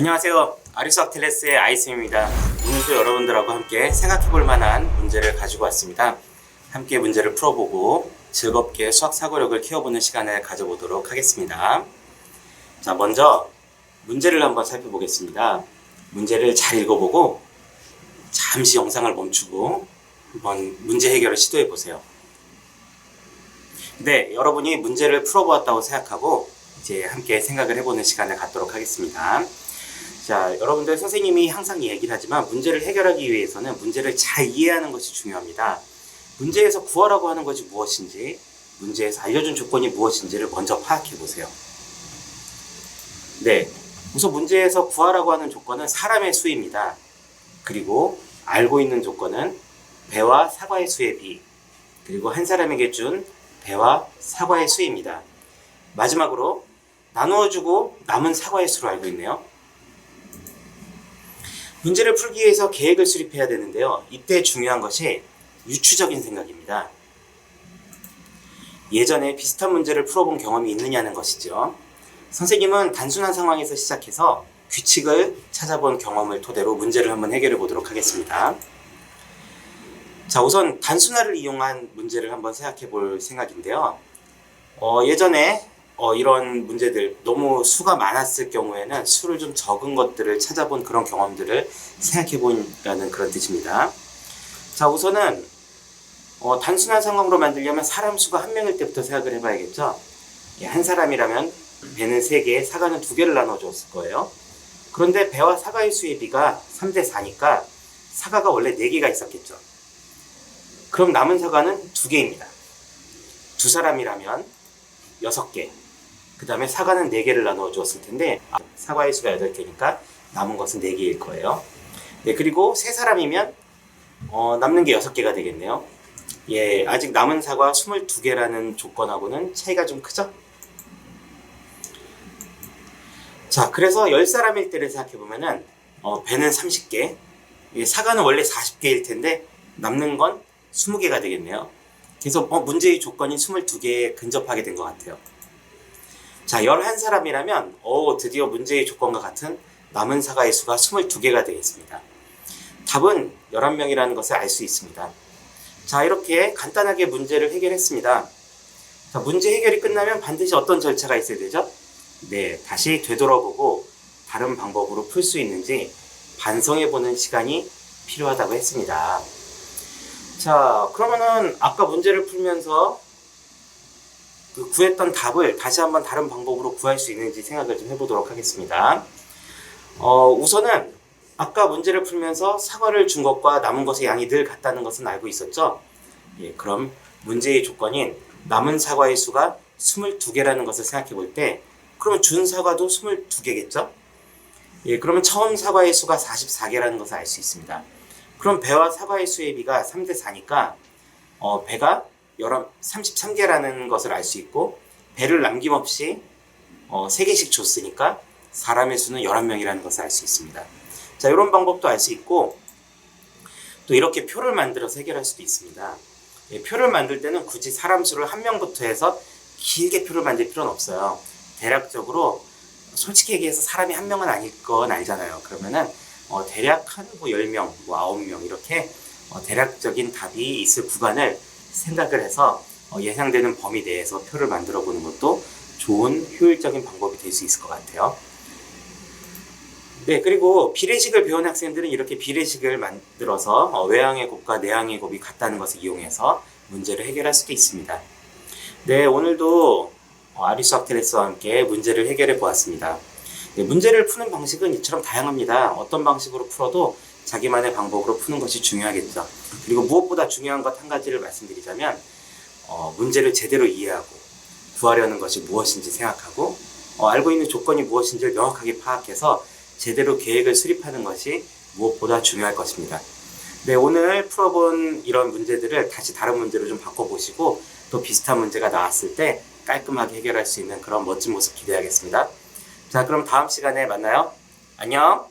안녕하세요. 아리스토텔레스의 아이쌤입니다. 오늘도 여러분들하고 함께 생각해볼 만한 문제를 가지고 왔습니다. 함께 문제를 풀어보고 즐겁게 수학 사고력을 키워보는 시간을 가져보도록 하겠습니다. 자, 먼저 문제를 한번 살펴보겠습니다. 문제를 잘 읽어보고 잠시 영상을 멈추고 한번 문제 해결을 시도해 보세요. 네, 여러분이 문제를 풀어보았다고 생각하고 이제 함께 생각을 해보는 시간을 갖도록 하겠습니다. 자, 여러분들 선생님이 항상 얘기를 하지만 문제를 해결하기 위해서는 문제를 잘 이해하는 것이 중요합니다. 문제에서 구하라고 하는 것이 무엇인지, 문제에서 알려준 조건이 무엇인지를 먼저 파악해 보세요. 네, 우선 문제에서 구하라고 하는 조건은 사람의 수입니다. 그리고 알고 있는 조건은 배와 사과의 수의 비, 그리고 한 사람에게 준 배와 사과의 수입니다. 마지막으로 나누어주고 남은 사과의 수로 알고 있네요. 문제를 풀기 위해서 계획을 수립해야 되는데요. 이때 중요한 것이 유추적인 생각입니다. 예전에 비슷한 문제를 풀어본 경험이 있느냐는 것이죠. 선생님은 단순한 상황에서 시작해서 규칙을 찾아본 경험을 토대로 문제를 한번 해결해 보도록 하겠습니다. 자, 우선 단순화를 이용한 문제를 한번 생각해 볼 생각인데요. 예전에 이런 문제들 너무 수가 많았을 경우에는 수를 좀 적은 것들을 찾아본 그런 경험들을 생각해 본다는 그런 뜻입니다. 자, 우선은 단순한 상황으로 만들려면 사람 수가 한 명일 때부터 생각을 해봐야겠죠. 한 사람이라면 배는 3개, 사과는 2개를 나눠줬을 거예요. 그런데 배와 사과의 수의 비가 3대 4니까 사과가 원래 4개가 있었겠죠. 그럼 남은 사과는 2개입니다. 2사람이라면 6개, 그 다음에 사과는 4개를 나누어 주었을 텐데 사과의 수가 8개니까 남은 것은 4개일 거예요. 네, 그리고 3사람이면 남는 게 6개가 되겠네요. 예, 아직 남은 사과 22개라는 조건하고는 차이가 좀 크죠? 자, 그래서 10사람일 때를 생각해보면은 배는 30개, 사과는 원래 40개일 텐데 남는 건 20개가 되겠네요. 그래서 문제의 조건이 22개에 근접하게 된 것 같아요. 자, 11사람이라면 드디어 문제의 조건과 같은 남은 사과의 수가 22개가 되겠습니다. 답은 11명이라는 것을 알 수 있습니다. 자, 이렇게 간단하게 문제를 해결했습니다. 자, 문제 해결이 끝나면 반드시 어떤 절차가 있어야 되죠? 네, 다시 되돌아보고 다른 방법으로 풀 수 있는지 반성해보는 시간이 필요하다고 했습니다. 자, 그러면은 아까 문제를 풀면서 구했던 답을 다시 한번 다른 방법으로 구할 수 있는지 생각을 좀 해보도록 하겠습니다. 우선은 아까 문제를 풀면서 사과를 준 것과 남은 것의 양이 늘 같다는 것은 알고 있었죠? 예, 그럼 문제의 조건인 남은 사과의 수가 22개라는 것을 생각해 볼 때 그러면 준 사과도 22개겠죠? 예, 그러면 처음 사과의 수가 44개라는 것을 알 수 있습니다. 그럼 배와 사과의 수의 비가 3대 4니까 배가 33개라는 것을 알 수 있고 배를 남김없이 3개씩 줬으니까 사람의 수는 11명이라는 것을 알 수 있습니다. 자, 이런 방법도 알 수 있고 또 이렇게 표를 만들어서 해결할 수도 있습니다. 예, 표를 만들 때는 굳이 사람 수를 1명부터 해서 길게 표를 만들 필요는 없어요. 대략적으로 솔직히 얘기해서 사람이 1명은 아닐 건 알잖아요. 그러면은 대략 한 10명, 9명 이렇게 대략적인 답이 있을 구간을 생각을 해서 예상되는 범위 내에서 표를 만들어 보는 것도 좋은 효율적인 방법이 될 수 있을 것 같아요. 네, 그리고 비례식을 배운 학생들은 이렇게 비례식을 만들어서 외항의 곱과 내항의 곱이 같다는 것을 이용해서 문제를 해결할 수도 있습니다. 네, 오늘도 아리스토텔레스와 함께 문제를 해결해 보았습니다. 네, 문제를 푸는 방식은 이처럼 다양합니다. 어떤 방식으로 풀어도 자기만의 방법으로 푸는 것이 중요하겠죠. 그리고 무엇보다 중요한 것 한 가지를 말씀드리자면 문제를 제대로 이해하고 구하려는 것이 무엇인지 생각하고 알고 있는 조건이 무엇인지를 명확하게 파악해서 제대로 계획을 수립하는 것이 무엇보다 중요할 것입니다. 네, 오늘 풀어본 이런 문제들을 다시 다른 문제로 좀 바꿔보시고 또 비슷한 문제가 나왔을 때 깔끔하게 해결할 수 있는 그런 멋진 모습 기대하겠습니다. 자, 그럼 다음 시간에 만나요. 안녕.